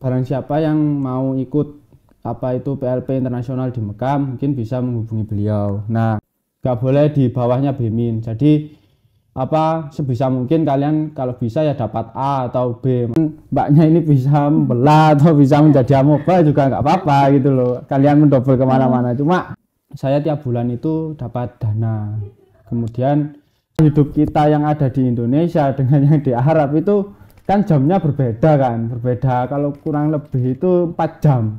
barang siapa yang mau ikut apa itu PLP internasional di Mekah mungkin bisa menghubungi beliau. Nah, nggak boleh di bawahnya BEMIN. Jadi apa sebisa mungkin kalian kalau bisa ya dapat A atau B. Mbaknya ini bisa membelah atau bisa menjadi amoeba juga nggak apa-apa gitu loh. Kalian mendobel kemana-mana. Cuma saya tiap bulan itu dapat dana. Kemudian hidup kita yang ada di Indonesia dengan yang di Arab itu kan jamnya berbeda kan, berbeda. Kalau kurang lebih itu 4 jam.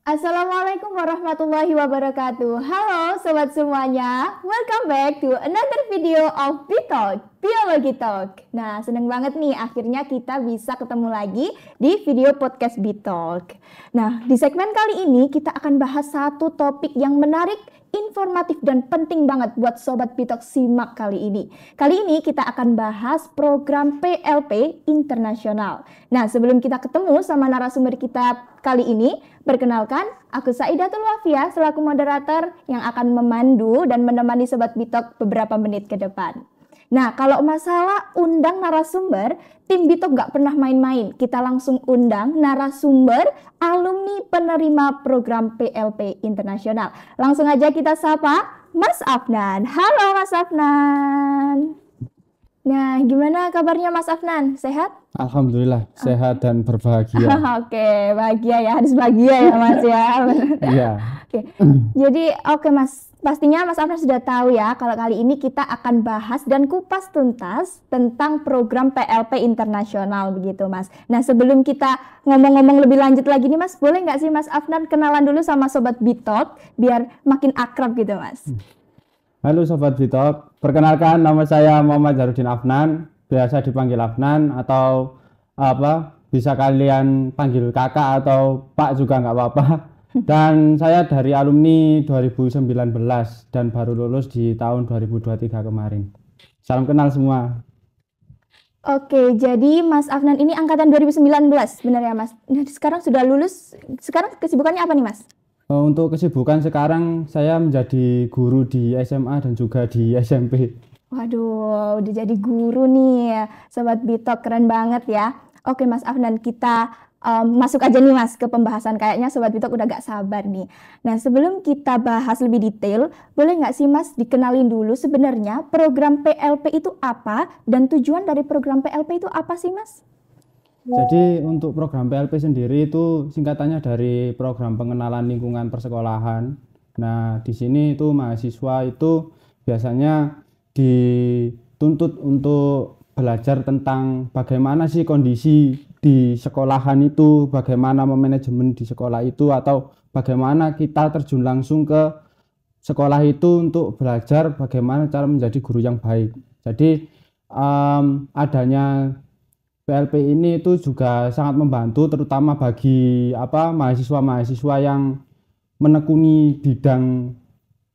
Assalamualaikum warahmatullahi wabarakatuh. Halo sobat semuanya, welcome back to another video of BTalk, Biologi Talk. Nah, seneng banget nih akhirnya kita bisa ketemu lagi di video podcast BTalk. Nah, di segmen kali ini kita akan bahas satu topik yang menarik, informatif dan penting banget buat sobat BTalk simak kali ini. Kali ini kita akan bahas program PLP internasional. Nah, sebelum kita ketemu sama narasumber kita kali ini, perkenalkan, aku Saidatul Wafia selaku moderator yang akan memandu dan menemani sobat BTalk beberapa menit ke depan. Nah, kalau masalah undang narasumber, tim BTalk gak pernah main-main. Kita langsung undang narasumber alumni penerima program PLP internasional. Langsung aja kita sapa Mas Afnan. Halo Mas Afnan. Nah, gimana kabarnya Mas Afnan? Sehat? Alhamdulillah, sehat dan berbahagia. Oke, bahagia ya, harus bahagia ya Mas ya. Iya. Oke. Jadi oke Mas, pastinya Mas Afnan sudah tahu ya kalau kali ini kita akan bahas dan kupas tuntas tentang program PLP internasional begitu Mas. Nah, sebelum kita ngomong-ngomong lebih lanjut lagi nih Mas, boleh nggak sih Mas Afnan kenalan dulu sama sobat BTalk biar makin akrab gitu Mas? Halo sobat BTalk, perkenalkan nama saya Muhammad Zarudin Afnan, biasa dipanggil Afnan atau apa bisa kalian panggil kakak atau pak juga nggak apa-apa. Dan saya dari alumni 2019 dan baru lulus di tahun 2023 kemarin. Salam kenal semua. Oke, jadi Mas Afnan ini angkatan 2019, benar ya Mas? Nah, sekarang sudah lulus, sekarang kesibukannya apa nih Mas? Untuk kesibukan sekarang saya menjadi guru di SMA dan juga di SMP. Waduh, udah jadi guru nih, sobat BTalk, keren banget ya. Oke Mas Afnan, kita masuk aja nih Mas ke pembahasan. Kayaknya sobat BTalk udah gak sabar nih. Nah, sebelum kita bahas lebih detail, boleh nggak sih Mas dikenalin dulu sebenarnya program PLP itu apa dan tujuan dari program PLP itu apa sih Mas? Jadi untuk program PLP sendiri itu singkatannya dari program pengenalan lingkungan persekolahan. Nah, di sini itu mahasiswa itu biasanya dituntut untuk belajar tentang bagaimana sih kondisi di sekolahan itu, bagaimana memanajemen di sekolah itu, atau bagaimana kita terjun langsung ke sekolah itu untuk belajar bagaimana cara menjadi guru yang baik. Jadi adanya PLP ini itu juga sangat membantu terutama bagi mahasiswa-mahasiswa yang menekuni bidang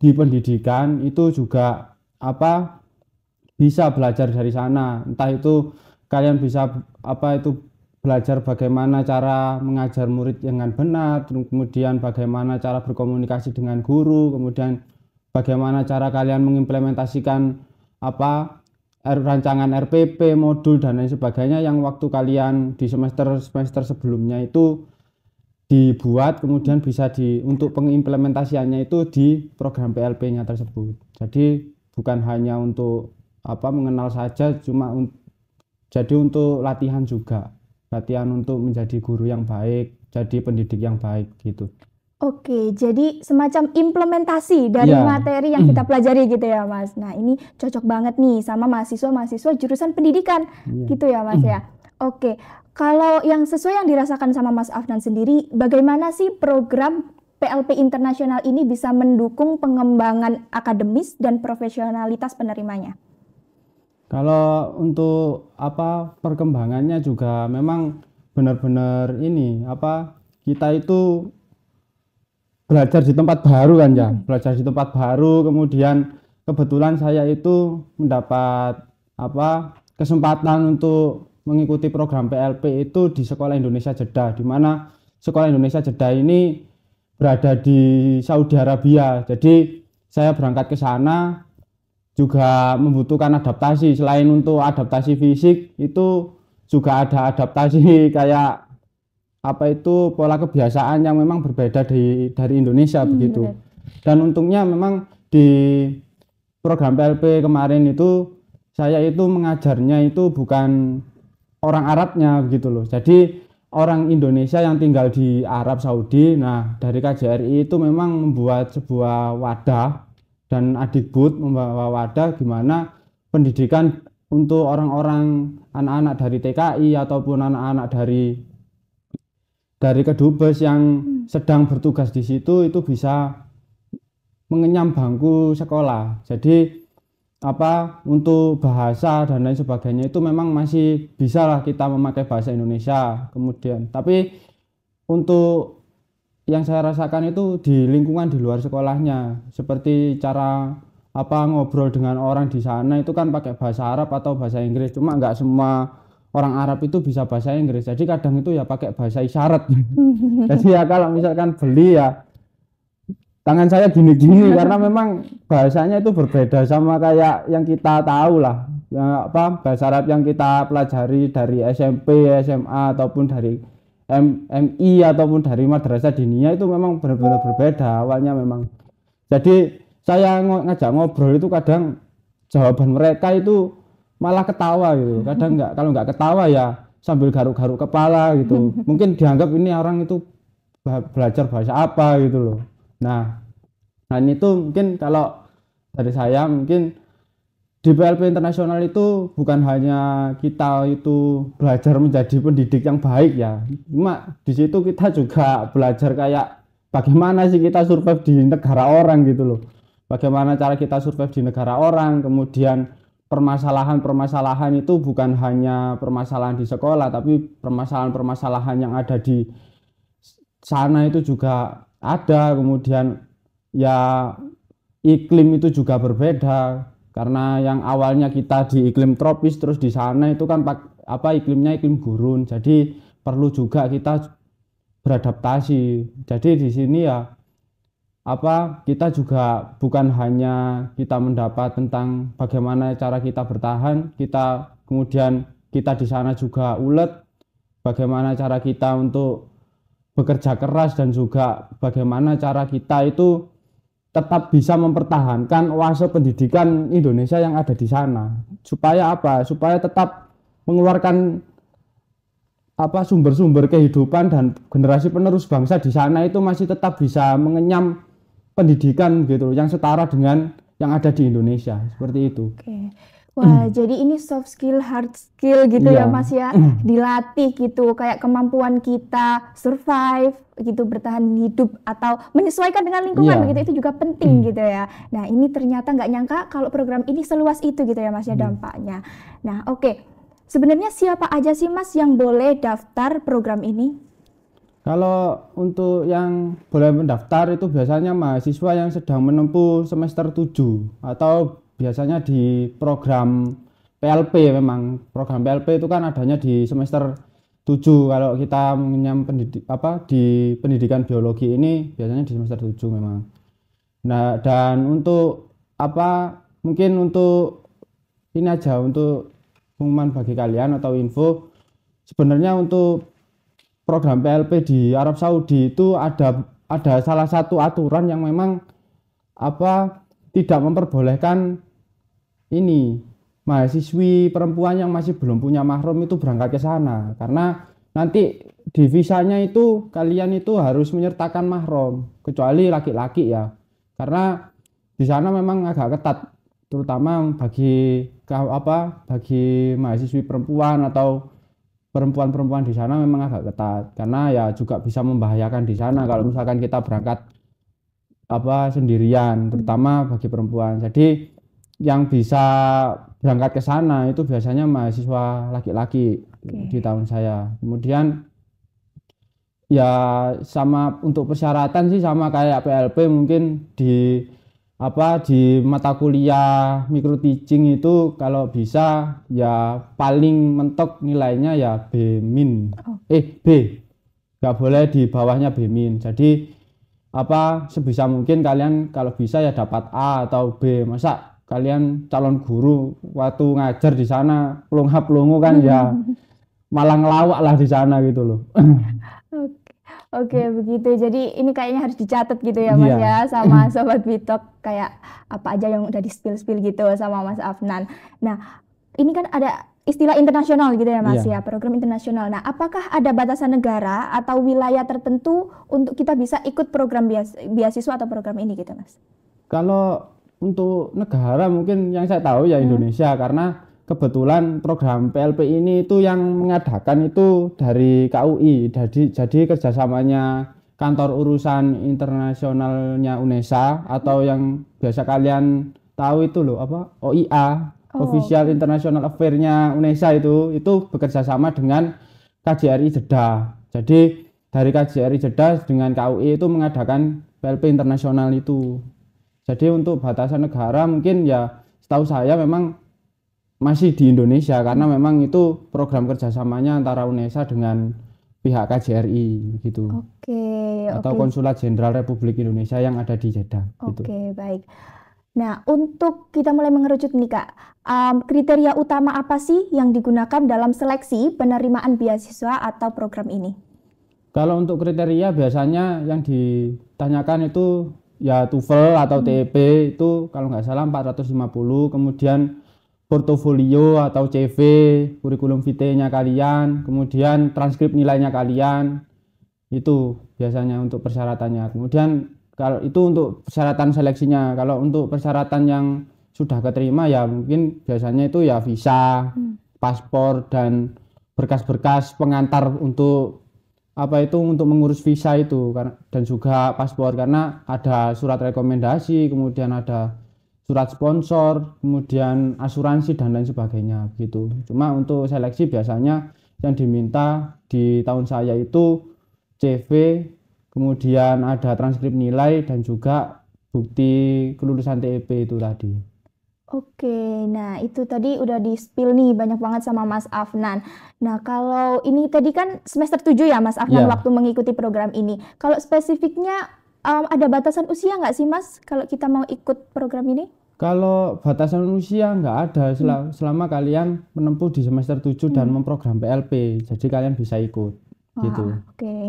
di pendidikan itu juga bisa belajar dari sana. Entah itu kalian bisa belajar bagaimana cara mengajar murid dengan benar, kemudian bagaimana cara berkomunikasi dengan guru, kemudian bagaimana cara kalian mengimplementasikan rancangan RPP, modul dan lain sebagainya yang waktu kalian di semester sebelumnya itu dibuat, kemudian bisa untuk pengimplementasiannya itu di program PLP-nya tersebut. Jadi bukan hanya untuk mengenal saja, jadi untuk latihan juga, latihan untuk menjadi guru yang baik, jadi pendidik yang baik gitu. Oke, jadi semacam implementasi dari materi yang kita pelajari gitu ya Mas. Nah, ini cocok banget nih sama mahasiswa-mahasiswa jurusan pendidikan gitu ya Mas ya. Oke, kalau yang sesuai yang dirasakan sama Mas Afnan sendiri, bagaimana sih program PLP internasional ini bisa mendukung pengembangan akademis dan profesionalitas penerimanya? Kalau untuk perkembangannya juga memang benar-benar kita itu belajar di tempat baru kan ya, belajar di tempat baru, kemudian kebetulan saya itu mendapat kesempatan untuk mengikuti program PLP itu di Sekolah Indonesia Jeddah, di mana Sekolah Indonesia Jeddah ini berada di Saudi Arabia. Jadi saya berangkat ke sana juga membutuhkan adaptasi. Selain untuk adaptasi fisik, itu juga ada adaptasi kayak apa itu pola kebiasaan yang memang berbeda dari Indonesia begitu. Benar. Dan untungnya memang di program PLP kemarin itu saya itu mengajarnya itu bukan orang Arabnya begitu loh. Jadi orang Indonesia yang tinggal di Arab Saudi. Nah, dari KJRI itu memang membuat sebuah wadah dan Adikbud membawa wadah gimana pendidikan untuk orang-orang anak-anak dari TKI ataupun anak-anak dari Kedubes yang sedang bertugas di situ itu bisa mengenyam bangku sekolah. Jadi untuk bahasa dan lain sebagainya itu memang masih bisa lah kita memakai bahasa Indonesia. Kemudian tapi untuk yang saya rasakan itu di lingkungan di luar sekolahnya, seperti cara ngobrol dengan orang di sana itu kan pakai bahasa Arab atau bahasa Inggris. Cuma nggak semua orang Arab itu bisa bahasa Inggris, jadi kadang itu ya pakai bahasa isyarat. Jadi ya kalau misalkan beli ya tangan saya gini-gini karena memang bahasanya itu berbeda sama kayak yang kita tahu lah, ya, bahasa Arab yang kita pelajari dari SMP, SMA ataupun dari MI ataupun dari madrasah diniyah itu memang benar-benar berbeda awalnya memang. Jadi saya ngajak ngobrol itu kadang jawaban mereka itu malah ketawa gitu. Kadang kalau nggak ketawa ya sambil garuk-garuk kepala gitu. Mungkin dianggap ini orang itu belajar bahasa apa gitu loh. Nah itu mungkin kalau dari saya mungkin di PLP internasional itu bukan hanya kita itu belajar menjadi pendidik yang baik ya. Cuma di situ kita juga belajar kayak bagaimana sih kita survive di negara orang gitu loh. Bagaimana cara kita survive di negara orang, kemudian permasalahan-permasalahan itu bukan hanya permasalahan di sekolah, tapi permasalahan-permasalahan yang ada di sana itu juga ada. Kemudian ya iklim itu juga berbeda, karena yang awalnya kita di iklim tropis terus di sana itu kan iklimnya iklim gurun. Jadi perlu juga kita beradaptasi. Jadi di sini ya kita juga bukan hanya kita mendapat tentang bagaimana cara kita bertahan, kemudian kita di sana juga ulet bagaimana cara kita untuk bekerja keras dan juga bagaimana cara kita itu tetap bisa mempertahankan oase pendidikan Indonesia yang ada di sana. Supaya supaya tetap mengeluarkan sumber-sumber kehidupan dan generasi penerus bangsa di sana itu masih tetap bisa mengenyam pendidikan gitu yang setara dengan yang ada di Indonesia, seperti itu. Oke. Wah, jadi ini soft skill, hard skill gitu ya Mas ya, dilatih gitu, kayak kemampuan kita survive gitu, bertahan hidup atau menyesuaikan dengan lingkungan begitu, itu juga penting gitu ya. Nah ini ternyata nggak nyangka kalau program ini seluas itu gitu ya Mas ya dampaknya. Nah oke, sebenarnya siapa aja sih Mas yang boleh daftar program ini? Kalau untuk yang boleh mendaftar itu biasanya mahasiswa yang sedang menempuh semester 7 atau biasanya di program PLP. Memang program PLP itu kan adanya di semester 7. Kalau kita mengenyam di pendidikan biologi ini biasanya di semester 7 memang. Nah, dan untuk mungkin untuk ini aja untuk pengumuman bagi kalian atau info, sebenarnya untuk program PLP di Arab Saudi itu ada salah satu aturan yang memang tidak memperbolehkan ini mahasiswi perempuan yang masih belum punya mahram itu berangkat ke sana, karena nanti di visanya itu kalian itu harus menyertakan mahram kecuali laki-laki ya, karena di sana memang agak ketat terutama bagi mahasiswi perempuan atau perempuan-perempuan di sana memang agak ketat, karena ya juga bisa membahayakan di sana kalau misalkan kita berangkat sendirian, terutama bagi perempuan. Jadi yang bisa berangkat ke sana itu biasanya mahasiswa laki-laki di tahun saya. Kemudian ya sama untuk persyaratan sih sama kayak PLP, mungkin di mata kuliah micro teaching itu kalau bisa ya paling mentok nilainya ya B-. nggak boleh di bawahnya BEMIN. Jadi apa sebisa mungkin kalian kalau bisa ya dapat A atau B. Masa kalian calon guru waktu ngajar di sana pelongo kan ya malah ngelawak lah di sana gitu loh. Oke, begitu. Jadi ini kayaknya harus dicatat gitu ya Mas Iya. ya sama Sobat Bitok, kayak apa aja yang udah di spill gitu sama Mas Afnan. Nah, ini kan ada istilah internasional gitu ya Mas Iya. ya, program internasional. Nah, apakah ada batasan negara atau wilayah tertentu untuk kita bisa ikut program beasiswa atau program ini gitu Mas? Kalau untuk negara mungkin yang saya tahu ya Indonesia, karena kebetulan program PLP ini itu yang mengadakan itu dari KUI, jadi kerjasamanya kantor urusan internasionalnya UNESA atau yang biasa kalian tahu itu loh apa OIA, Official International Affair-nya UNESA itu bekerja sama dengan KJRI Jeddah. Jadi dari KJRI Jeddah dengan KUI itu mengadakan PLP internasional itu. Jadi untuk batasan negara mungkin ya setahu saya memang masih di Indonesia, karena memang itu program kerjasamanya antara UNESA dengan pihak KJRI gitu. Atau Konsulat Jenderal Republik Indonesia yang ada di Jeddah. Gitu. Baik. Nah, untuk kita mulai mengerucut nih Kak, kriteria utama apa sih yang digunakan dalam seleksi penerimaan beasiswa atau program ini? Kalau untuk kriteria biasanya yang ditanyakan itu ya TOEFL atau TEP itu kalau nggak salah 450, kemudian portofolio atau CV, kurikulum vitae-nya kalian, kemudian transkrip nilainya kalian, itu biasanya untuk persyaratannya. Kemudian kalau itu untuk persyaratan seleksinya. Kalau untuk persyaratan yang sudah keterima ya mungkin biasanya itu ya visa, paspor dan berkas-berkas pengantar untuk apa itu untuk mengurus visa itu dan juga paspor, karena ada surat rekomendasi, kemudian ada surat sponsor, kemudian asuransi dan lain sebagainya gitu. Cuma untuk seleksi biasanya yang diminta di tahun saya itu CV, kemudian ada transkrip nilai dan juga bukti kelulusan TEP itu tadi. Nah itu tadi udah di-spill nih banyak banget sama Mas Afnan. Nah kalau ini tadi kan semester 7 ya Mas Afnan waktu mengikuti program ini. Kalau spesifiknya ada batasan usia nggak sih Mas kalau kita mau ikut program ini? Kalau batasan usia nggak ada, selama kalian menempuh di semester 7 dan memprogram PLP, jadi kalian bisa ikut. Gitu.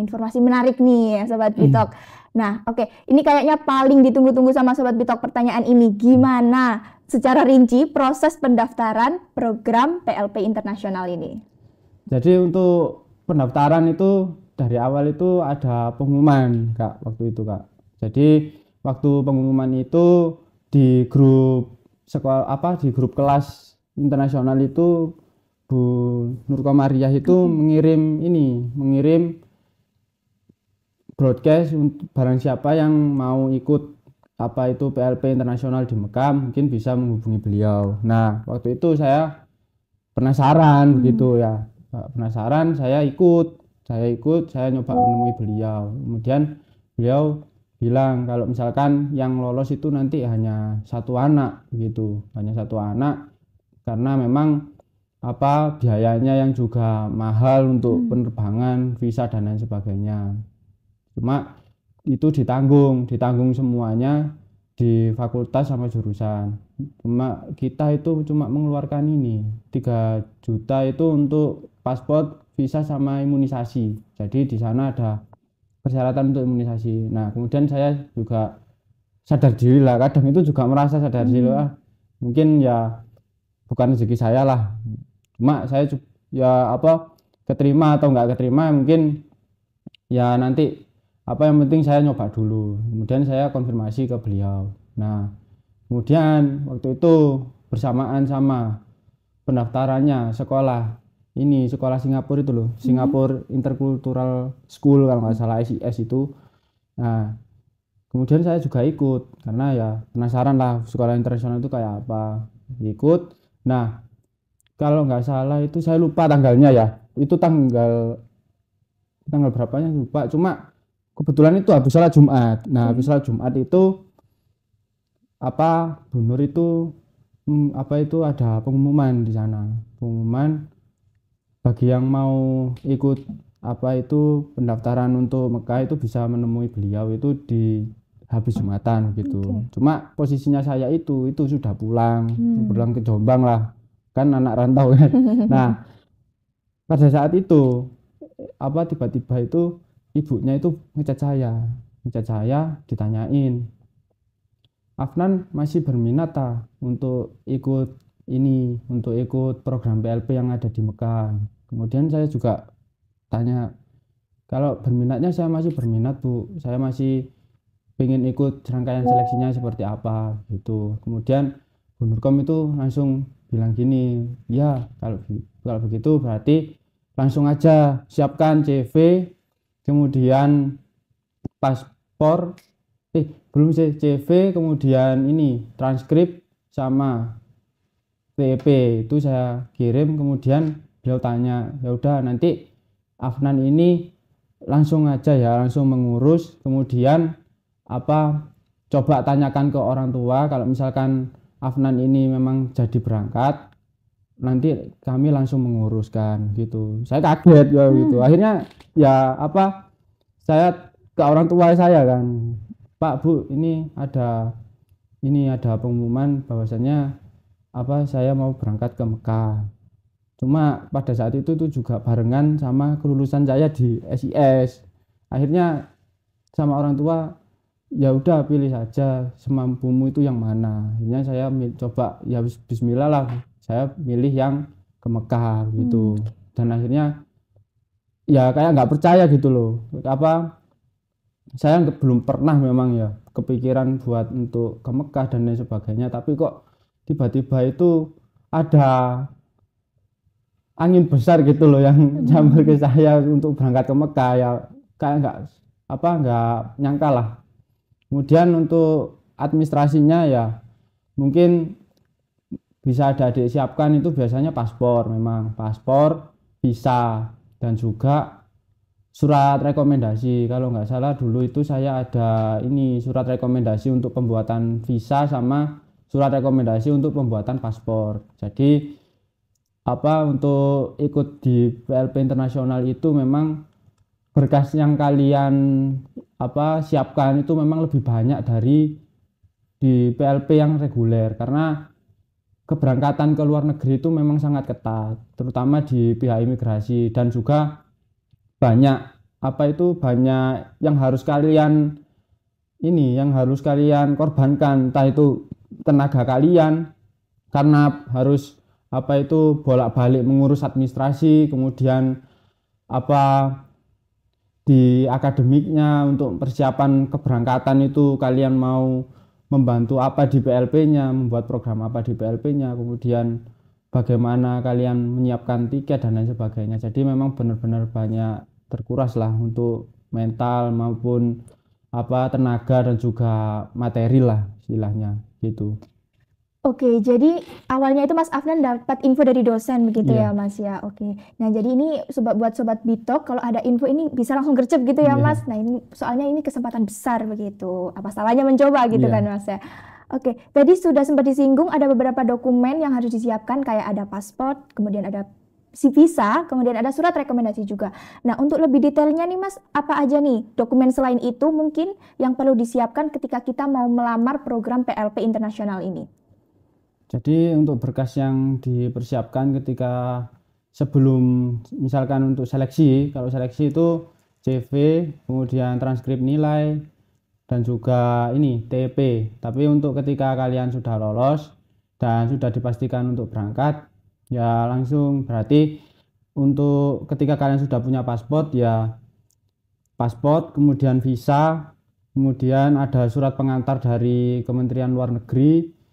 Informasi menarik nih ya Sobat Bitok. Nah ini kayaknya paling ditunggu-tunggu sama Sobat Bitok pertanyaan ini. Gimana secara rinci proses pendaftaran program PLP internasional ini? Jadi untuk pendaftaran itu dari awal itu ada pengumuman Kak, waktu itu Kak. Jadi waktu pengumuman itu di grup sekolah di grup kelas internasional itu Bu Nur Komariah itu mengirim broadcast untuk barang siapa yang mau ikut itu PLP internasional di Mekah mungkin bisa menghubungi beliau. Nah waktu itu saya penasaran begitu ya, penasaran, saya ikut, saya nyoba menemui beliau. Kemudian beliau bilang kalau misalkan yang lolos itu nanti hanya 1 anak gitu, hanya 1 anak, karena memang biayanya yang juga mahal untuk penerbangan, visa dan lain sebagainya. Cuma itu ditanggung semuanya di fakultas sama jurusan. Cuma kita itu cuma mengeluarkan 3 juta itu untuk paspor, visa sama imunisasi. Jadi di sana ada persyaratan untuk imunisasi. Nah kemudian saya juga sadar diri lah, kadang itu juga merasa sadar diri mungkin ya bukan rezeki saya lah. Cuma saya ya keterima atau nggak keterima mungkin ya nanti yang penting saya nyoba dulu. Kemudian saya konfirmasi ke beliau. Nah kemudian waktu itu bersamaan sama pendaftarannya sekolah Singapura itu loh, Singapore Intercultural School kalau nggak salah, SIS itu. Nah kemudian saya juga ikut karena ya penasaran lah sekolah internasional itu kayak apa, ikut. Nah kalau nggak salah itu saya lupa tanggalnya ya, itu tanggal berapanya lupa, cuma kebetulan itu habis sholat Jumat. Nah habis sholat Jumat itu Bu Nur itu itu ada pengumuman di sana, pengumuman bagi yang mau ikut apa itu pendaftaran untuk Mekah itu bisa menemui beliau itu di habis Jumatan gitu. Cuma posisinya saya itu sudah pulang ke Jombang lah, kan anak rantau kan. Nah, pada saat itu apa tiba-tiba itu ibunya itu ngecat saya ditanyain, Afnan masih berminat untuk ikut program PLP yang ada di Mekah. Kemudian saya juga tanya, kalau berminatnya saya masih berminat Bu, saya masih pengen ikut rangkaian seleksinya seperti apa gitu. Kemudian Bu Nurkom itu langsung bilang gini, ya kalau begitu berarti langsung aja siapkan CV, kemudian paspor, belum sih, CV, kemudian ini transkrip sama PEP itu saya kirim. Kemudian beliau tanya, ya udah nanti Afnan ini langsung mengurus, kemudian apa coba tanyakan ke orang tua kalau misalkan Afnan ini memang jadi berangkat, nanti kami langsung menguruskan gitu. Saya kaget ya gitu. Akhirnya ya apa, saya ke orang tua saya kan, Pak Bu, ini ada pengumuman bahwasannya apa saya mau berangkat ke Mekah. Cuma pada saat itu tuh juga barengan sama kelulusan saya di SIS. Akhirnya sama orang tua, ya udah pilih saja semampumu itu yang mana. Akhirnya saya coba ya bismillah lah, saya milih yang ke Mekah gitu. Dan akhirnya ya kayak nggak percaya gitu loh, apa saya belum pernah memang ya kepikiran buat untuk ke Mekah dan lain sebagainya, tapi kok tiba-tiba itu ada angin besar gitu loh yang nyamber ke saya untuk berangkat ke Mekah, ya kayak nggak nyangka lah. Kemudian untuk administrasinya ya mungkin bisa adik-adik siapkan itu biasanya paspor, visa, dan juga surat rekomendasi. Kalau nggak salah dulu itu saya ada ini surat rekomendasi untuk pembuatan visa sama surat rekomendasi untuk pembuatan paspor. Jadi apa untuk ikut di PLP internasional itu memang berkas yang kalian apa siapkan itu memang lebih banyak dari di PLP yang reguler, karena keberangkatan ke luar negeri itu memang sangat ketat, terutama di pihak imigrasi, dan juga banyak yang harus kalian korbankan, entah itu tenaga kalian karena harus bolak-balik mengurus administrasi, kemudian di akademiknya untuk persiapan keberangkatan itu kalian mau membantu apa di PLP-nya, membuat program apa di PLP-nya, kemudian bagaimana kalian menyiapkan tiket dan lain sebagainya. Jadi memang benar-benar banyak terkuras lah untuk mental maupun tenaga dan juga materi lah istilahnya gitu. Oke, jadi awalnya itu Mas Afnan dapat info dari dosen begitu ya Mas ya. Oke. Nah, jadi ini buat sobat Bitalk, kalau ada info ini bisa langsung gercep gitu ya Mas. Nah, ini soalnya ini kesempatan besar begitu. Apa salahnya mencoba gitu kan Mas ya. Oke, tadi sudah sempat disinggung ada beberapa dokumen yang harus disiapkan, kayak ada paspor, kemudian ada visa, kemudian ada surat rekomendasi juga. Nah, untuk lebih detailnya nih Mas, apa aja nih dokumen selain itu mungkin yang perlu disiapkan ketika kita mau melamar program PLP internasional ini? Jadi untuk berkas yang dipersiapkan ketika sebelum misalkan untuk seleksi, kalau seleksi itu CV, kemudian transkrip nilai, dan juga ini TP. Tapi untuk ketika kalian sudah lolos dan sudah dipastikan untuk berangkat, ya langsung berarti untuk ketika kalian sudah punya paspor, ya paspor, kemudian visa, kemudian ada surat pengantar dari Kementerian Luar Negeri.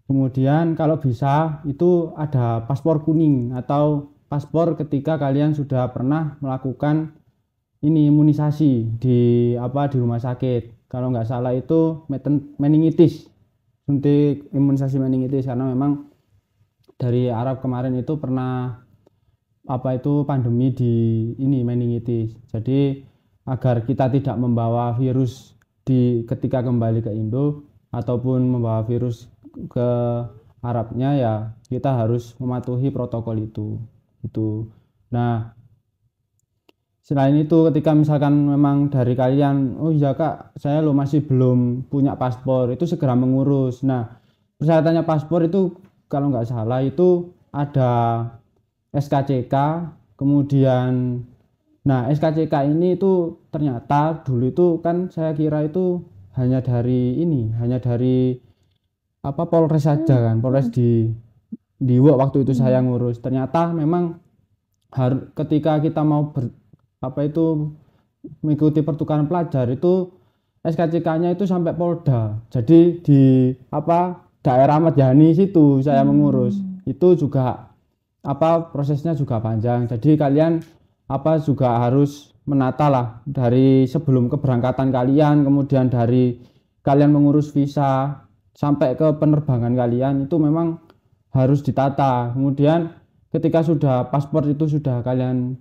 Kemudian kalau bisa itu ada paspor kuning atau paspor ketika kalian sudah pernah melakukan ini imunisasi di rumah sakit. Kalau nggak salah itu meningitis, suntik imunisasi meningitis, karena memang dari Arab kemarin itu pernah pandemi di ini meningitis. Jadi agar kita tidak membawa virus ketika kembali ke Indo ataupun membawa virus ke Arabnya, ya kita harus mematuhi protokol itu. Nah, selain itu ketika misalkan memang dari kalian, oh iya kak saya lo masih belum punya paspor, itu segera mengurus. Nah persyaratannya paspor itu kalau nggak salah itu ada SKCK, kemudian nah SKCK ini itu ternyata dulu itu kan saya kira itu hanya dari Polres saja kan, Polres di waktu itu saya ngurus. Ternyata memang ketika kita mau mengikuti pertukaran pelajar itu SKCK-nya itu sampai Polda. Jadi di daerah Ahmad Yani situ saya mengurus. Itu juga prosesnya juga panjang. Jadi kalian juga harus menata lah dari sebelum keberangkatan kalian, kemudian dari kalian mengurus visa sampai ke penerbangan kalian itu memang harus ditata. Kemudian ketika sudah paspor itu sudah kalian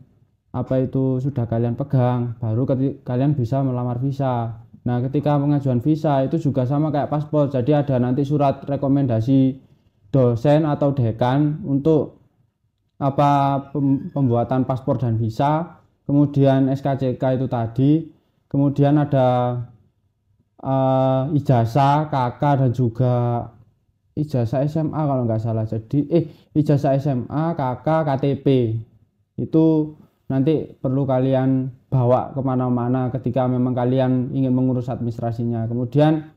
pegang, baru kalian bisa melamar visa. Nah ketika pengajuan visa itu juga sama kayak paspor, jadi ada nanti surat rekomendasi dosen atau dekan untuk pembuatan paspor dan visa, kemudian SKCK itu tadi, kemudian ada ijazah KK dan juga ijazah SMA kalau nggak salah. Jadi ijazah SMA, KK, KTP itu nanti perlu kalian bawa kemana-mana ketika memang kalian ingin mengurus administrasinya. Kemudian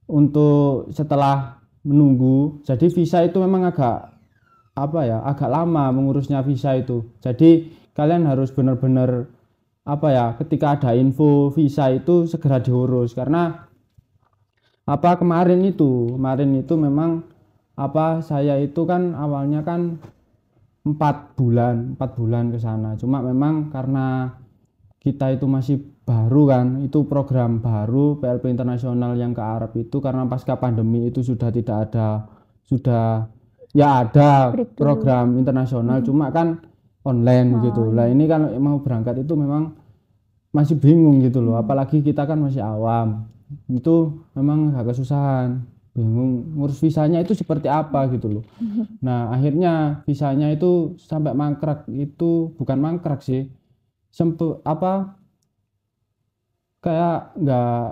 untuk setelah menunggu, jadi visa itu memang agak lama mengurusnya visa itu. Jadi kalian harus benar-benar ketika ada info visa itu segera diurus, karena kemarin itu memang saya itu kan awalnya kan 4 bulan ke sana. Cuma memang karena kita itu masih baru kan, itu program baru PLP internasional yang ke Arab itu, karena pasca pandemi itu sudah ada program internasional, cuma kan online gitu. Lah ini kan mau berangkat itu memang masih bingung gitu loh, apalagi kita kan masih awam. Itu memang agak kesusahan, bingung ngurus visanya itu seperti apa gitu loh. Nah akhirnya visanya itu sampai mangkrak, itu bukan mangkrak sih, kayak nggak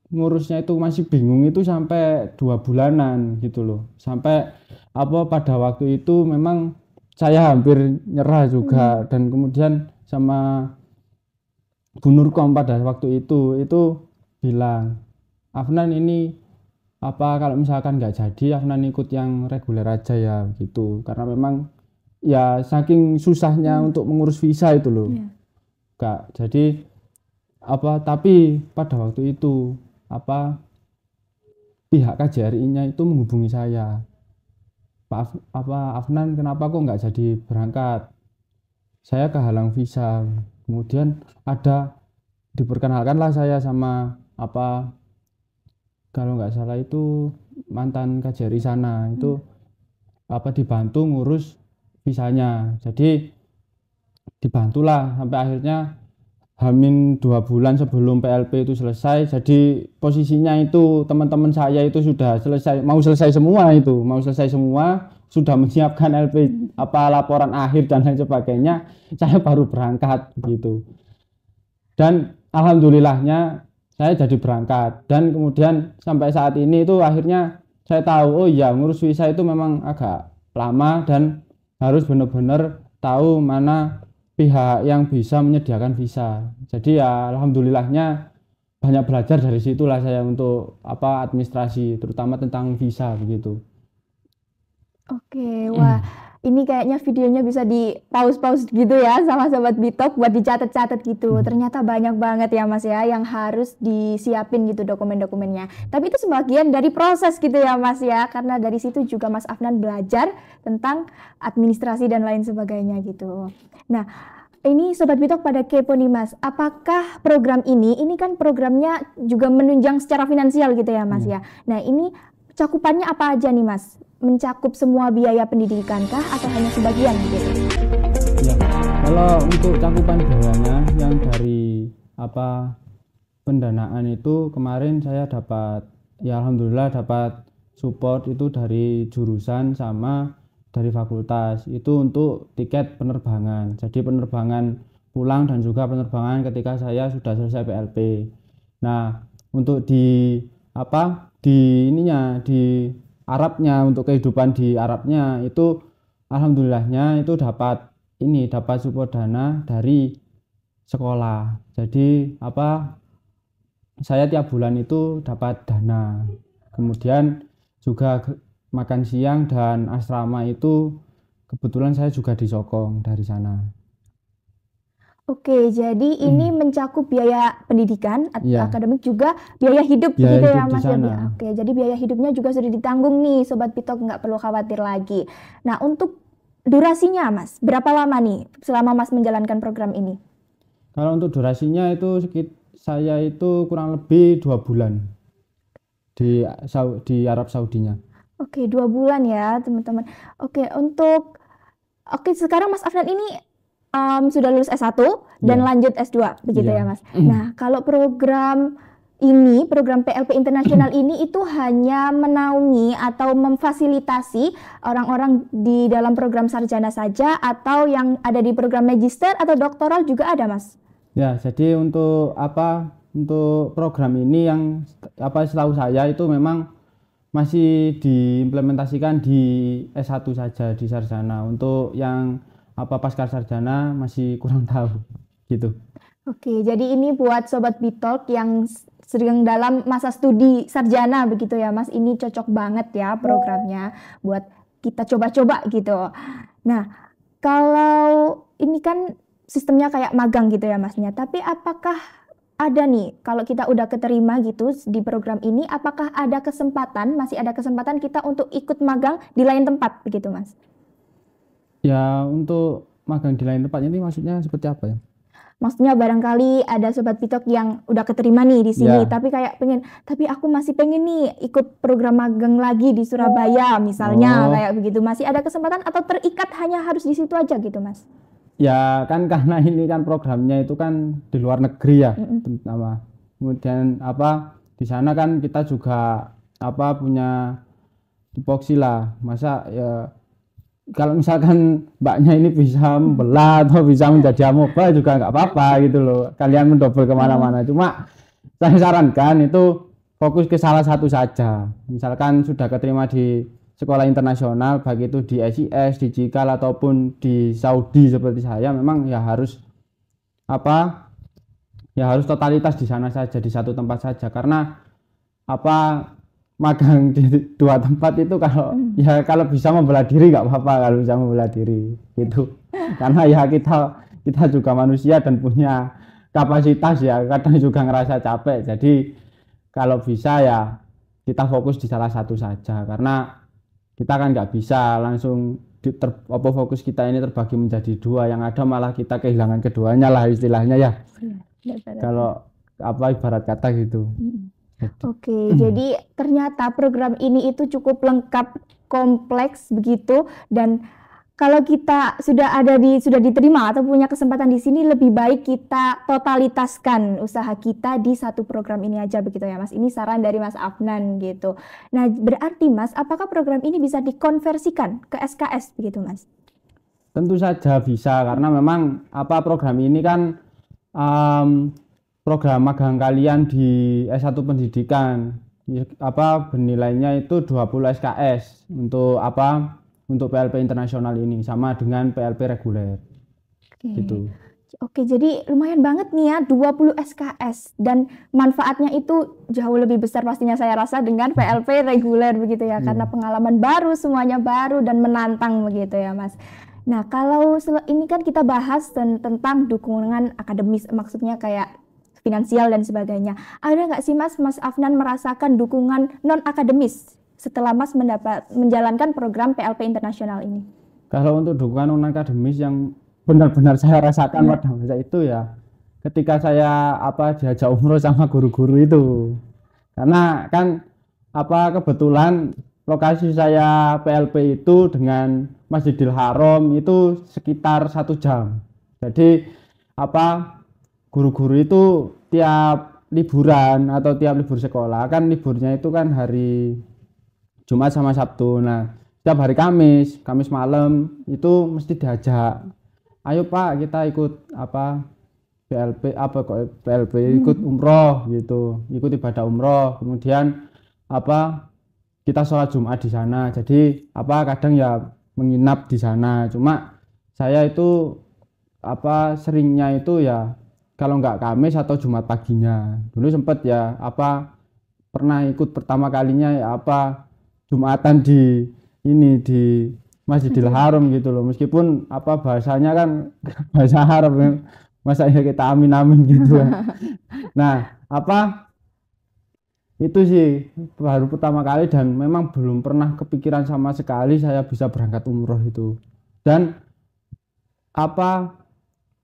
ngurusnya itu masih bingung, itu sampai 2 bulanan gitu loh. Sampai pada waktu itu memang saya hampir nyerah juga. Dan kemudian sama Bu Nurkom pada waktu itu bilang, Afnan ini kalau misalkan nggak jadi, Afnan ikut yang reguler aja ya gitu, karena memang ya saking susahnya untuk mengurus visa itu loh. Kak, jadi tapi pada waktu itu pihak KJRI-nya itu menghubungi saya, Pak Afnan kenapa kok nggak jadi berangkat, saya kehalang visa. Kemudian diperkenalkanlah saya sama kalau nggak salah itu mantan KJRI sana, itu dibantu ngurus visanya. Jadi dibantulah sampai akhirnya Hamin 2 bulan sebelum PLP itu selesai. Jadi posisinya itu teman-teman saya itu sudah mau selesai semua, sudah menyiapkan LP laporan akhir dan lain sebagainya. Saya baru berangkat gitu. Dan alhamdulillahnya saya jadi berangkat, dan kemudian sampai saat ini itu akhirnya saya tahu, oh iya ngurus visa itu memang agak lama dan harus benar-benar tahu mana pihak yang bisa menyediakan visa. Jadi ya alhamdulillahnya banyak belajar dari situlah saya untuk administrasi, terutama tentang visa begitu. Oke, wah ini kayaknya videonya bisa di pause gitu ya sama Sobat Bitalk buat dicatat-catat gitu. Ternyata banyak banget ya Mas ya yang harus disiapin gitu dokumen-dokumennya. Tapi itu sebagian dari proses gitu ya Mas ya, karena dari situ juga Mas Afnan belajar tentang administrasi dan lain sebagainya gitu. Nah ini Sobat Bitalk pada kepo nih Mas, apakah program ini kan programnya juga menunjang secara finansial gitu ya Mas ya. Nah ini cakupannya apa aja nih Mas? Mencakup semua biaya pendidikan kah atau hanya sebagian gitu? Ya, kalau untuk cakupan biayanya yang dari pendanaan itu kemarin saya dapat, ya alhamdulillah dapat support itu dari jurusan sama dari fakultas, itu untuk tiket penerbangan. Jadi penerbangan pulang dan juga penerbangan ketika saya sudah selesai PLP. Nah, untuk di Arabnya, untuk kehidupan di Arabnya itu alhamdulillahnya itu dapat support dana dari sekolah. Jadi saya tiap bulan itu dapat dana. Kemudian juga makan siang dan asrama itu kebetulan saya juga disokong dari sana. Oke, jadi ini mencakup biaya pendidikan, Iya. akademik juga biaya hidup Biaya begitu hidup ya di Mas Yodi? sana. Oke, jadi biaya hidupnya juga sudah ditanggung nih Sobat Pitok, nggak perlu khawatir lagi. Nah, untuk durasinya Mas, berapa lama nih selama Mas menjalankan program ini? Kalau untuk durasinya itu saya itu kurang lebih 2 bulan di Arab Saudinya. Oke, 2 bulan ya teman-teman. Oke, sekarang Mas Afnan ini sudah lulus S1 dan Iya. lanjut S2 begitu Iya. ya Mas. Nah, kalau program PLP Internasional ini itu hanya menaungi atau memfasilitasi orang-orang di dalam program sarjana saja, atau yang ada di program magister atau doktoral juga ada Mas? Ya, jadi untuk program ini yang setahu saya itu memang masih diimplementasikan di S1 saja, di sarjana. Untuk yang pasca sarjana masih kurang tahu gitu. Oke, jadi ini buat Sobat Bitalk yang sedang dalam masa studi sarjana begitu ya Mas. Ini cocok banget ya programnya buat kita coba-coba gitu. Nah, kalau ini kan sistemnya kayak magang gitu ya Masnya. Tapi apakah ada nih, kalau kita udah keterima gitu di program ini, apakah masih ada kesempatan kita untuk ikut magang di lain tempat begitu Mas? Ya, untuk magang di lain tempat ini maksudnya seperti apa ya? Maksudnya barangkali ada Sobat Pitok yang udah keterima nih di sini, Ya. tapi aku masih pengen nih ikut program magang lagi di Surabaya misalnya, kayak begitu. Masih ada kesempatan atau terikat hanya harus di situ aja gitu Mas? Ya kan, karena ini kan programnya itu kan di luar negeri ya, terutama. Kemudian di sana kan kita juga punya tupoksi lah. Masa ya kalau misalkan mbaknya ini bisa membelah atau bisa menjadi amoeba juga nggak apa-apa gitu loh. Kalian mendobel kemana-mana. Cuma saya sarankan itu fokus ke salah satu saja. Misalkan sudah keterima di sekolah internasional, baik itu di SIS, di Cikal ataupun di Saudi seperti saya, memang ya harus totalitas di sana saja, di satu tempat saja. Karena magang di 2 tempat itu kalau bisa membelah diri nggak apa-apa, kalau bisa membelah diri gitu. Karena ya kita juga manusia dan punya kapasitas ya, kadang juga ngerasa capek. Jadi kalau bisa ya kita fokus di salah satu saja, karena kita kan nggak bisa langsung fokus kita ini terbagi menjadi 2, yang ada malah kita kehilangan keduanya lah istilahnya ya. Kalau ibarat kata gitu. Oke, jadi ternyata program ini itu cukup lengkap, kompleks begitu, dan kalau kita sudah diterima atau punya kesempatan di sini, lebih baik kita totalitaskan usaha kita di satu program ini aja begitu ya Mas. Ini saran dari Mas Afnan gitu. Nah, berarti Mas, apakah program ini bisa dikonversikan ke SKS begitu Mas? Tentu saja bisa, karena memang program ini kan program magang kalian di S1 pendidikan bernilainya itu 20 SKS untuk PLP internasional ini, sama dengan PLP reguler. Gitu. Oke, jadi lumayan banget nih ya 20 SKS, dan manfaatnya itu jauh lebih besar pastinya saya rasa dengan PLP reguler begitu ya, karena pengalaman baru, semuanya baru dan menantang begitu ya Mas. Nah, kalau ini kan kita bahas tentang dukungan akademis, maksudnya kayak finansial dan sebagainya. Ada nggak sih Mas Afnan merasakan dukungan non akademis setelah Mas menjalankan program PLP internasional ini? Kalau untuk dukungan non akademis yang benar-benar saya rasakan pada masa itu ya, ketika saya diajak umroh sama guru-guru itu, karena kan kebetulan lokasi saya PLP itu dengan Masjidil Haram itu sekitar 1 jam. Jadi guru-guru itu tiap liburan atau tiap libur sekolah, kan liburnya itu kan hari Jumat sama Sabtu. Nah, setiap hari Kamis malam itu mesti diajak ayo Pak kita ikut apa PLP apa kok PLP ikut umroh gitu, ikut ibadah umroh, kemudian apa kita sholat Jumat di sana. Jadi apa kadang ya menginap di sana. Cuma saya itu apa seringnya itu ya kalau nggak Kamis atau Jumat paginya. Dulu sempat ya apa pernah ikut pertama kalinya ya apa Jumatan di ini di Masjidil Haram gitu loh. Meskipun apa bahasanya kan bahasa Arab ya. Masa ya kita amin amin gitu ya. Nah, apa itu sih baru pertama kali dan memang belum pernah kepikiran sama sekali saya bisa berangkat umroh itu. Dan apa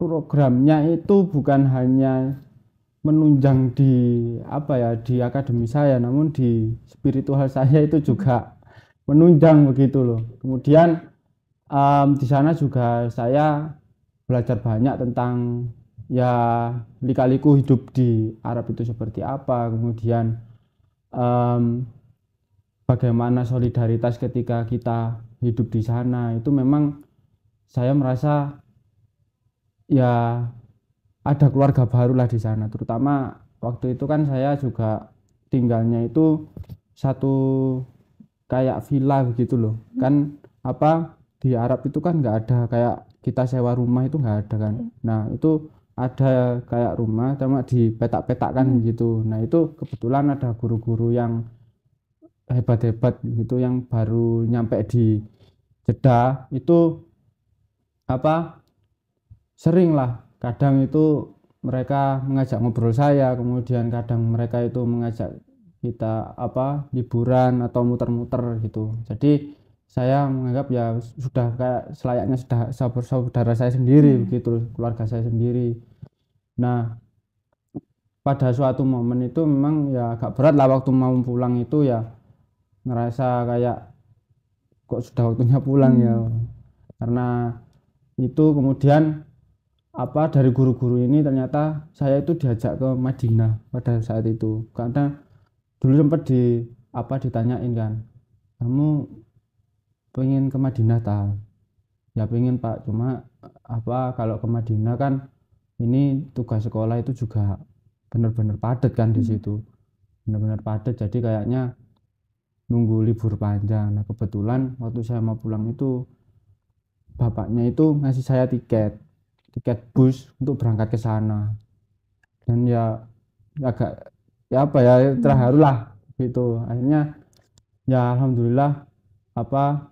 programnya itu bukan hanya menunjang di apa ya di akademi saya, namun di spiritual saya itu juga menunjang begitu loh. Kemudian di sana juga saya belajar banyak tentang ya lika-liku hidup di Arab itu seperti apa, kemudian bagaimana solidaritas ketika kita hidup di sana. Itu memang saya merasa ya ada keluarga baru lah di sana, terutama waktu itu kan saya juga tinggalnya itu satu kayak villa begitu loh kan. Apa di Arab itu kan nggak ada kayak kita sewa rumah itu nggak ada kan. Nah itu ada kayak rumah cuma dipetak-petakkan gitu. Nah itu kebetulan ada guru-guru yang hebat-hebat gitu yang baru nyampe di Jeddah itu apa sering lah kadang itu mereka mengajak ngobrol saya, kemudian kadang mereka itu mengajak kita apa liburan atau muter-muter gitu. Jadi saya menganggap ya sudah kayak selayaknya sudah saudara saya sendiri begitu, keluarga saya sendiri. Nah pada suatu momen itu memang ya agak berat lah waktu mau pulang itu ya ngerasa kayak kok sudah waktunya pulang ya, karena itu kemudian apa dari guru-guru ini ternyata saya itu diajak ke Madinah pada saat itu. Karena dulu sempat ditanyain kan, kamu pengen ke Madinah tahu? Ya pengen Pak, cuma apa kalau ke Madinah kan ini tugas sekolah itu juga benar-benar padat kan di situ, benar-benar padat. Jadi kayaknya nunggu libur panjang. Nah kebetulan waktu saya mau pulang itu bapaknya itu ngasih saya tiket bus untuk berangkat ke sana. Dan ya agak ya apa ya terharu lah gitu. Akhirnya ya alhamdulillah apa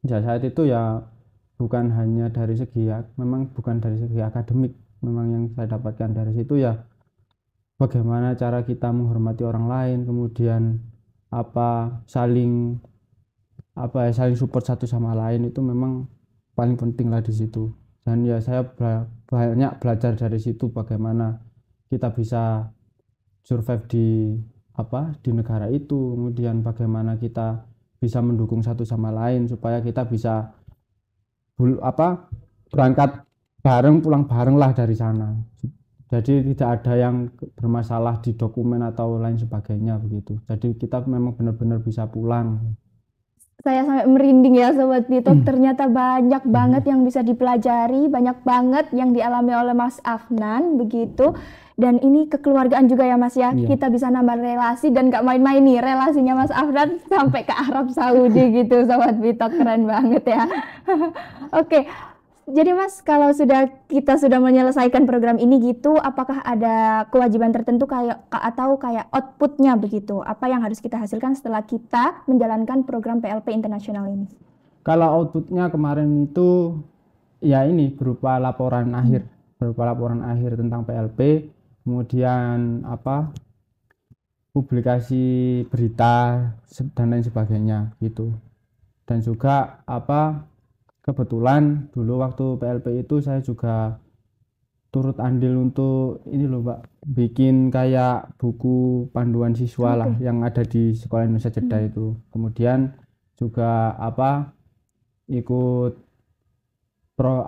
ya saat itu ya bukan hanya dari segi memang bukan dari segi akademik, memang yang saya dapatkan dari situ ya bagaimana cara kita menghormati orang lain, kemudian apa saling support satu sama lain itu memang paling penting lah di situ. Dan ya saya banyak belajar dari situ bagaimana kita bisa survive di negara itu, kemudian bagaimana kita bisa mendukung satu sama lain supaya kita bisa berangkat bareng pulang bareng lah dari sana. Jadi tidak ada yang bermasalah di dokumen atau lain sebagainya begitu. Jadi kita memang benar-benar bisa pulang. Saya sampai merinding ya Sobat Bitok, ternyata banyak banget yang bisa dipelajari, banyak banget yang dialami oleh Mas Afnan begitu. Dan ini kekeluargaan juga ya Mas ya, kita bisa nambah relasi dan gak main-main nih relasinya Mas Afnan sampai ke Arab Saudi gitu Sobat Bitok, keren banget ya. Oke. Jadi Mas, kalau kita sudah menyelesaikan program ini gitu, apakah ada kewajiban tertentu kayak outputnya begitu? Apa yang harus kita hasilkan setelah kita menjalankan program PLP internasional ini? Kalau outputnya kemarin itu ya ini berupa laporan akhir, tentang PLP, kemudian publikasi berita dan lain sebagainya gitu. Dan juga kebetulan dulu waktu PLP itu saya juga turut andil untuk ini loh Mbak, bikin kayak buku panduan siswa lah yang ada di Sekolah Indonesia Jeddah itu. Kemudian juga ikut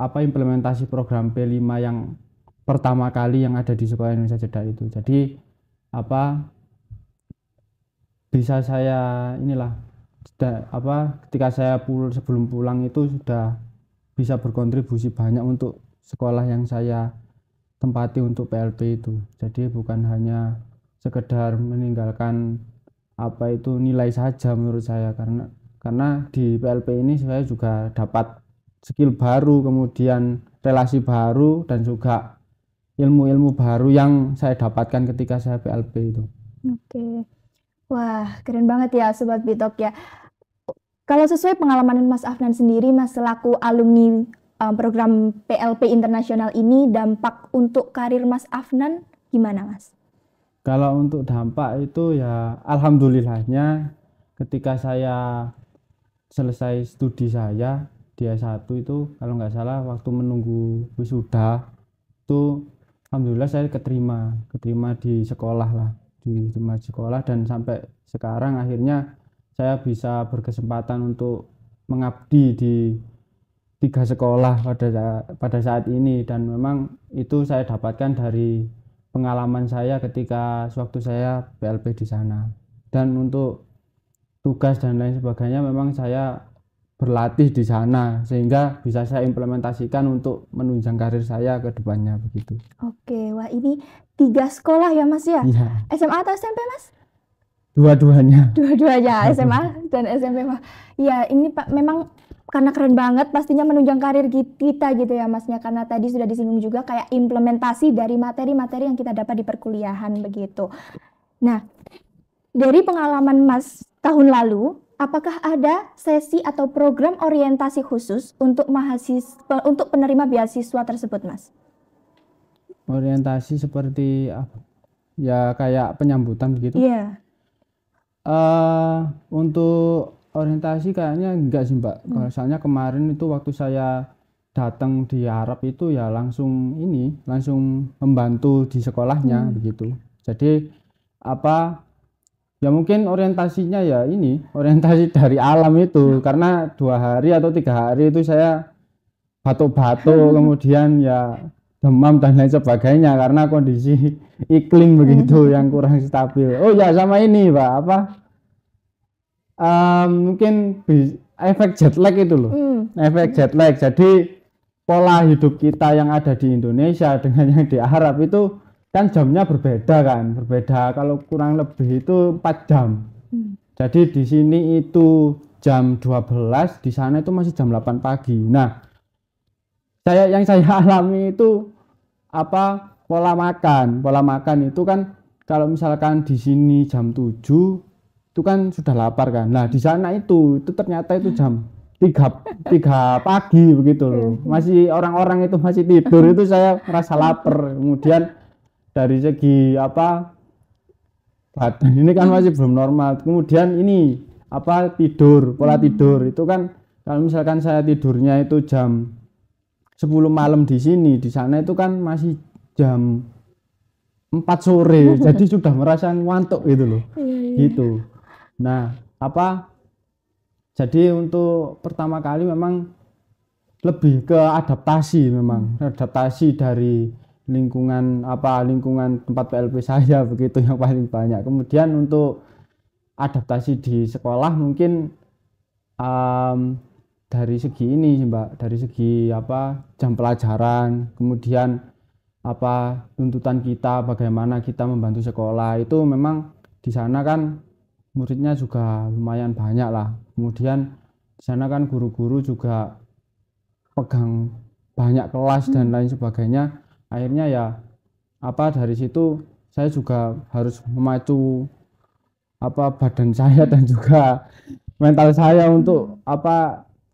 implementasi program P5 yang pertama kali yang ada di Sekolah Indonesia Jeddah itu. Jadi bisa saya ketika saya sebelum pulang itu sudah bisa berkontribusi banyak untuk sekolah yang saya tempati untuk PLP itu. Jadi bukan hanya sekedar meninggalkan apa itu nilai saja menurut saya, karena di PLP ini saya juga dapat skill baru, kemudian relasi baru, dan juga ilmu-ilmu baru yang saya dapatkan ketika saya PLP itu. Oke. Wah, keren banget ya Sobat Bitalk ya. Kalau sesuai pengalaman Mas Afnan sendiri, Mas selaku alumni program PLP internasional ini, dampak untuk karir Mas Afnan gimana Mas? Kalau untuk dampak itu ya alhamdulillahnya ketika saya selesai studi saya di S1 itu, kalau nggak salah waktu menunggu wisuda itu alhamdulillah saya keterima di sekolah lah, diterima di sekolah, dan sampai sekarang akhirnya saya bisa berkesempatan untuk mengabdi di 3 sekolah pada saat ini, dan memang itu saya dapatkan dari pengalaman saya ketika sewaktu saya PLP di sana. Dan untuk tugas dan lain sebagainya memang saya berlatih di sana sehingga bisa saya implementasikan untuk menunjang karir saya ke depannya begitu. Oke, wah ini 3 sekolah ya Mas ya? Iya. SMA atau SMP Mas? Dua-duanya. Dua-duanya SMA dan SMP. Wah, ya ini Pak memang karena keren banget pastinya menunjang karir kita gitu ya Masnya, karena tadi sudah disinggung juga kayak implementasi dari materi-materi yang kita dapat di perkuliahan begitu. Nah, dari pengalaman Mas tahun lalu, apakah ada sesi atau program orientasi khusus untuk mahasiswa, untuk penerima beasiswa tersebut Mas? Orientasi seperti apa? Ya kayak penyambutan begitu. Iya. Untuk orientasi kayaknya enggak sih Mbak. Soalnya kemarin itu waktu saya datang di Arab itu ya langsung membantu di sekolahnya begitu. Jadi apa ya mungkin orientasinya ya orientasi dari alam itu, karena 2 hari atau 3 hari itu saya batuk-batuk kemudian ya demam dan lain sebagainya karena kondisi iklim begitu yang kurang stabil. Oh ya sama ini Pak mungkin efek jet lag itu loh. Efek jet lag. Jadi pola hidup kita yang ada di Indonesia dengan yang di Arab itu kan jamnya berbeda. Kalau kurang lebih itu 4 jam. Jadi di sini itu jam 12, di sana itu masih jam 8 pagi. Nah, yang saya alami itu pola makan itu kan kalau misalkan di sini jam 7 itu kan sudah lapar kan. Nah, di sana itu ternyata itu jam 3 pagi begitu loh. Masih orang-orang itu masih tidur, itu saya merasa lapar. Kemudian dari segi badan ini kan masih belum normal. Kemudian ini pola tidur itu kan kalau misalkan saya tidurnya itu jam 10 malam di sini, di sana itu kan masih jam 4 sore. Jadi sudah merasa ngantuk gitu loh. Gitu. Nah, jadi untuk pertama kali memang lebih ke adaptasi dari lingkungan tempat PLP saya begitu yang paling banyak. Kemudian untuk adaptasi di sekolah mungkin dari segi ini Mbak, dari segi jam pelajaran, kemudian tuntutan kita bagaimana kita membantu sekolah, itu memang di sana kan muridnya juga lumayan banyak lah. Kemudian di sana kan guru-guru juga pegang banyak kelas dan lain sebagainya. Akhirnya ya dari situ saya juga harus memacu badan saya dan juga mental saya untuk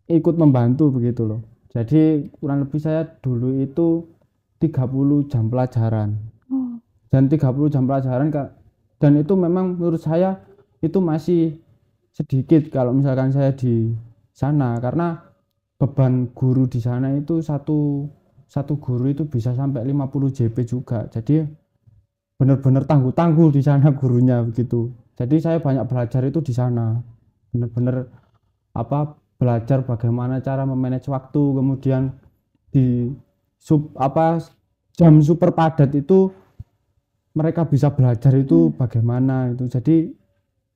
ikut membantu begitu loh. Jadi kurang lebih saya dulu itu 30 jam pelajaran. Dan 30 jam pelajaran dan itu memang menurut saya itu masih sedikit kalau misalkan saya di sana, karena beban guru di sana itu satu guru itu bisa sampai 50 JP juga. Jadi benar-benar tangguh di sana gurunya begitu. Jadi saya banyak belajar itu di sana. Benar-benar belajar bagaimana cara memanage waktu, kemudian di jam super padat itu mereka bisa belajar itu bagaimana itu. Jadi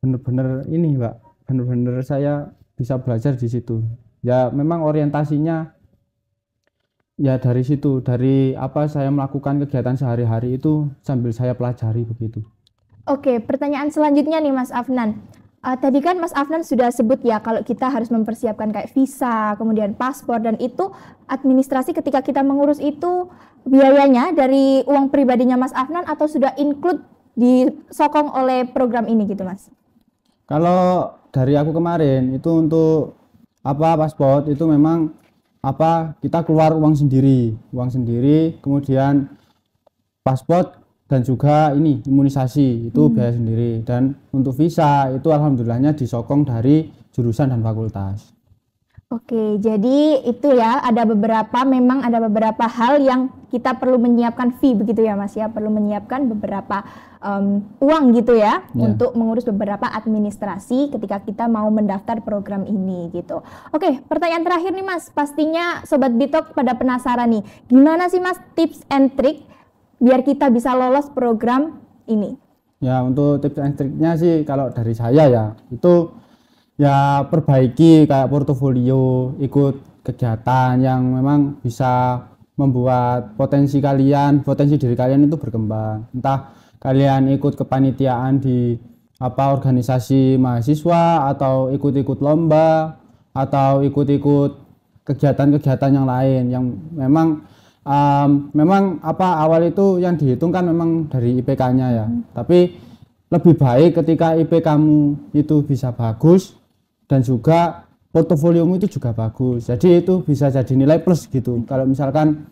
benar-benar ini Mbak, benar-benar saya bisa belajar di situ. Ya memang orientasinya ya dari situ, dari apa saya melakukan kegiatan sehari-hari itu sambil saya pelajari begitu. Oke, pertanyaan selanjutnya nih Mas Afnan. Tadi kan Mas Afnan sudah sebut ya kalau kita harus mempersiapkan kayak visa, kemudian paspor, dan itu administrasi ketika kita mengurus itu biayanya dari uang pribadinya Mas Afnan atau sudah include disokong oleh program ini gitu Mas? Kalau dari aku kemarin itu untuk apa paspor itu memang apa kita keluar uang sendiri, kemudian paspor dan juga ini imunisasi itu biaya sendiri, dan untuk visa itu alhamdulillahnya disokong dari jurusan dan fakultas. Oke, jadi itu ya memang ada beberapa hal yang kita perlu menyiapkan fee begitu ya Mas ya, perlu menyiapkan beberapa uang gitu ya untuk mengurus beberapa administrasi ketika kita mau mendaftar program ini gitu. Oke, pertanyaan terakhir nih Mas, pastinya Sobat Bitalk pada penasaran nih, gimana sih Mas tips and trick biar kita bisa lolos program ini? Ya, untuk tips and triknya sih kalau dari saya ya itu ya perbaiki kayak portofolio, ikut kegiatan yang memang bisa membuat potensi diri kalian itu berkembang. Entah kalian ikut kepanitiaan di apa organisasi mahasiswa atau ikut-ikut lomba atau ikut-ikut kegiatan-kegiatan yang lain yang memang awal itu yang dihitung kan memang dari IPK-nya ya. Tapi lebih baik ketika IP kamu itu bisa bagus dan juga portofoliomu itu juga bagus. Jadi itu bisa jadi nilai plus gitu. Kalau misalkan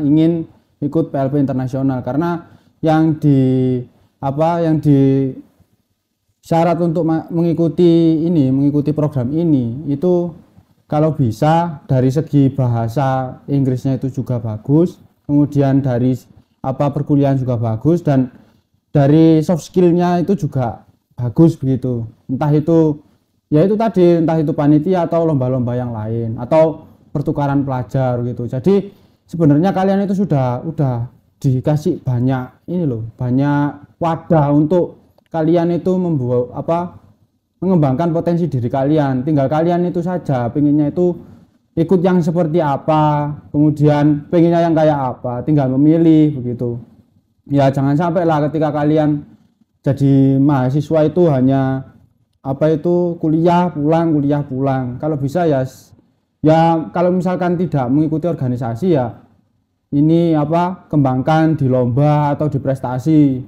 ingin ikut PLP internasional, karena yang di syarat untuk mengikuti program ini itu kalau bisa dari segi bahasa Inggrisnya itu juga bagus, kemudian dari perkuliahan juga bagus, dan dari soft skill-nya itu juga bagus begitu. Entah itu panitia atau lomba-lomba yang lain atau pertukaran pelajar gitu. Jadi sebenarnya kalian itu udah dikasih banyak wadah untuk kalian itu mengembangkan potensi diri kalian. Tinggal kalian itu saja pengennya itu ikut yang seperti apa, kemudian pengennya yang kayak apa, tinggal memilih begitu. Ya jangan sampai lah ketika kalian jadi mahasiswa itu hanya kuliah pulang. Kalau bisa ya kalau misalkan tidak mengikuti organisasi ya ini kembangkan di lomba atau di prestasi.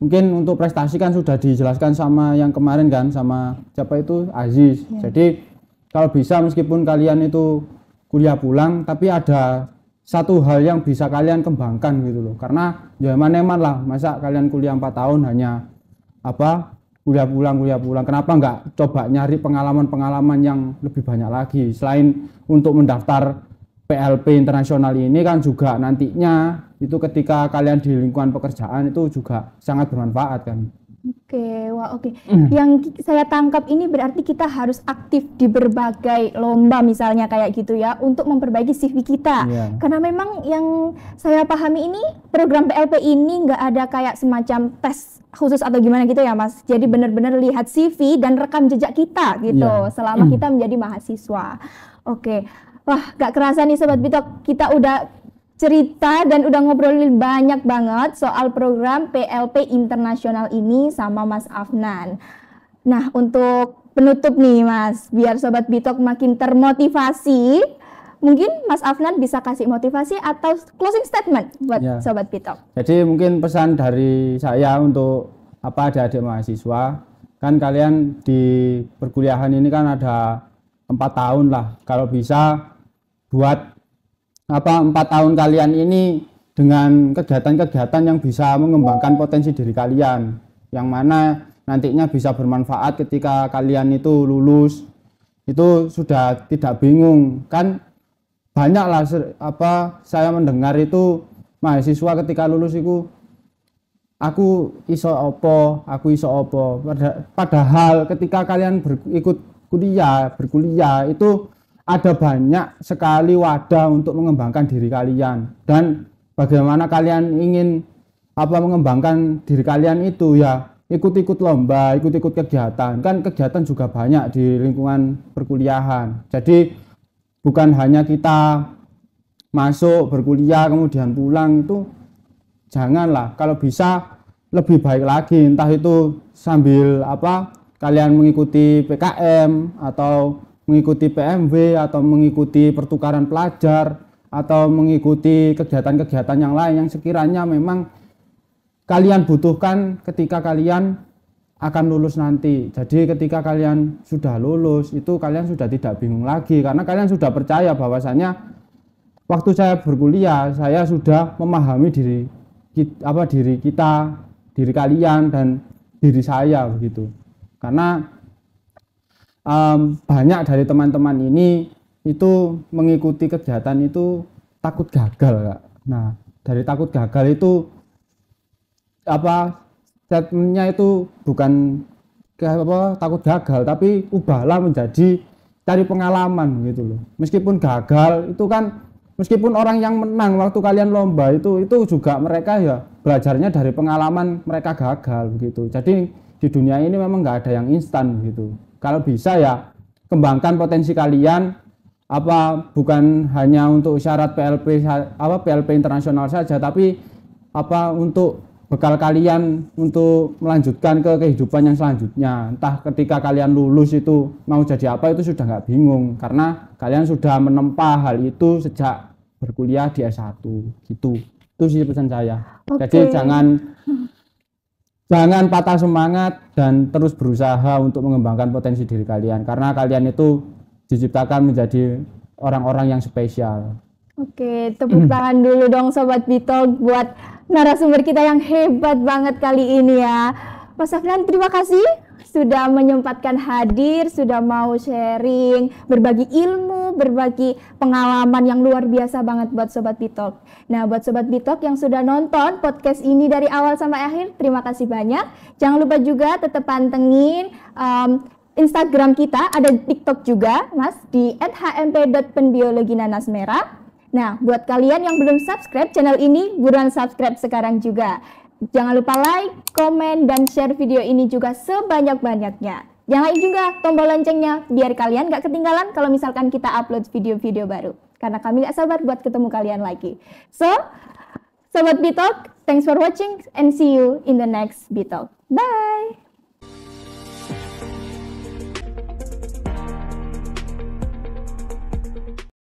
Mungkin untuk prestasi kan sudah dijelaskan sama yang kemarin kan, sama siapa itu Aziz. Jadi kalau bisa meskipun kalian itu kuliah pulang, tapi ada satu hal yang bisa kalian kembangkan gitu loh. Karena ya eman-eman lah, masa kalian kuliah 4 tahun hanya kuliah pulang. Kenapa enggak coba nyari pengalaman-pengalaman yang lebih banyak lagi. Selain untuk mendaftar PLP internasional ini kan juga nantinya itu ketika kalian di lingkungan pekerjaan itu juga sangat bermanfaat kan. Oke. Yang saya tangkap ini berarti kita harus aktif di berbagai lomba misalnya kayak gitu ya untuk memperbaiki CV kita. Karena memang yang saya pahami ini program PLP ini nggak ada kayak semacam tes khusus atau gimana gitu ya Mas. Jadi benar-benar lihat CV dan rekam jejak kita gitu selama kita menjadi mahasiswa. Oke. Wah, gak kerasa nih Sobat Bitalk, kita udah cerita dan udah ngobrolin banyak banget soal program PLP internasional ini sama Mas Afnan. Nah, untuk penutup nih Mas, biar Sobat Bitalk makin termotivasi, mungkin Mas Afnan bisa kasih motivasi atau closing statement buat Sobat Bitalk. Jadi mungkin pesan dari saya untuk adik-adik mahasiswa, kan kalian di perkuliahan ini kan ada 4 tahun lah. Kalau bisa buat 4 tahun kalian ini dengan kegiatan-kegiatan yang bisa mengembangkan potensi diri kalian, yang mana nantinya bisa bermanfaat ketika kalian itu lulus. Itu sudah tidak bingung kan. Banyak lah saya mendengar itu mahasiswa ketika lulus itu aku iso opo. Padahal ketika kalian berkuliah itu ada banyak sekali wadah untuk mengembangkan diri kalian. Dan bagaimana kalian ingin mengembangkan diri kalian itu ya ikut-ikut lomba, ikut-ikut kegiatan. Kan kegiatan juga banyak di lingkungan perkuliahan. Jadi bukan hanya kita masuk berkuliah kemudian pulang itu janganlah. Kalau bisa lebih baik lagi, entah itu sambil kalian mengikuti PKM atau mengikuti PMW atau mengikuti pertukaran pelajar atau mengikuti kegiatan-kegiatan yang lain yang sekiranya memang kalian butuhkan ketika kalian akan lulus nanti. Jadi ketika kalian sudah lulus itu kalian sudah tidak bingung lagi karena kalian sudah percaya bahwasanya waktu saya berkuliah saya sudah memahami diri kalian dan diri saya begitu. Karena banyak dari teman-teman ini itu mengikuti kegiatan itu takut gagal, Kak. Nah, dari takut gagal itu statementnya itu bukan takut gagal, tapi ubahlah menjadi cari pengalaman gitu loh. Meskipun gagal itu kan, meskipun orang yang menang waktu kalian lomba itu juga mereka ya belajarnya dari pengalaman mereka gagal begitu. Jadi di dunia ini memang nggak ada yang instan gitu. Kalau bisa ya kembangkan potensi kalian, bukan hanya untuk syarat PLP internasional saja, tapi untuk bekal kalian untuk melanjutkan ke kehidupan yang selanjutnya. Entah ketika kalian lulus itu mau jadi apa itu sudah nggak bingung karena kalian sudah menempa hal itu sejak berkuliah di S1 gitu. Itu sih pesan saya. Jadi jangan patah semangat dan terus berusaha untuk mengembangkan potensi diri kalian karena kalian itu diciptakan menjadi orang-orang yang spesial. Oke, tepuk tangan dulu dong Sobat Bitalk buat narasumber kita yang hebat banget kali ini ya. Mas Saflan, terima kasih sudah menyempatkan hadir, sudah mau sharing, berbagi ilmu, berbagi pengalaman yang luar biasa banget buat Sobat Bitalk. Nah, buat Sobat Bitalk yang sudah nonton podcast ini dari awal sampai akhir, terima kasih banyak. Jangan lupa juga tetap pantengin Instagram kita, ada TikTok juga, Mas, di @hmp.penbiologinanasmerah. Nah, buat kalian yang belum subscribe channel ini, buruan subscribe sekarang juga. Jangan lupa like, komen, dan share video ini juga sebanyak-banyaknya. Nyalain juga tombol loncengnya, biar kalian gak ketinggalan kalau misalkan kita upload video-video baru. Karena kami gak sabar buat ketemu kalian lagi. So, Sobat Bitalk, thanks for watching and see you in the next Bitalk. Bye!